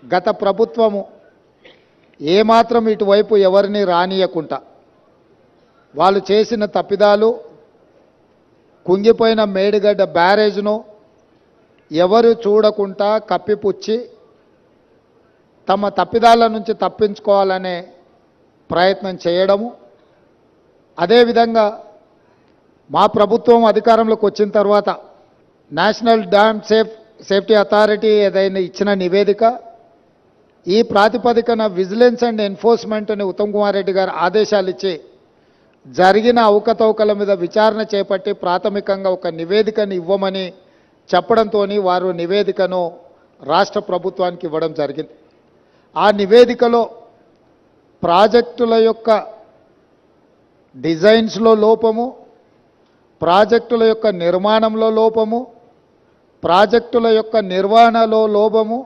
గత ప్రభుత్వము ఏమాత్రం ఇటువైపు ఎవరిని రానియకుండా వాళ్ళు చేసిన తప్పిదాలు, కుంగిపోయిన మేడిగడ్డ బ్యారేజ్ను ఎవరు చూడకుండా కప్పిపుచ్చి తమ తప్పిదాల నుంచి తప్పించుకోవాలనే ప్రయత్నం చేయడము, అదేవిధంగా మా ప్రభుత్వం అధికారంలోకి వచ్చిన తర్వాత నేషనల్ డ్యామ్ సేఫ్టీ అథారిటీ ఏదైనా ఇచ్చిన నివేదిక, ఈ ప్రాతిపదికన విజిలెన్స్ అండ్ ఎన్ఫోర్స్మెంట్ని ఉత్తమ్ కుమార్ రెడ్డి గారు ఆదేశాలు ఇచ్చి జరిగిన అవకతవకల మీద విచారణ చేపట్టి ప్రాథమికంగా ఒక నివేదికను ఇవ్వమని చెప్పడంతో వారు నివేదికను రాష్ట్ర ప్రభుత్వానికి ఇవ్వడం జరిగింది. ఆ నివేదికలో ప్రాజెక్టుల యొక్క డిజైన్స్లో లోపము, ప్రాజెక్టుల యొక్క నిర్మాణంలో లోపము, ప్రాజెక్టుల యొక్క నిర్వహణలో లోపము,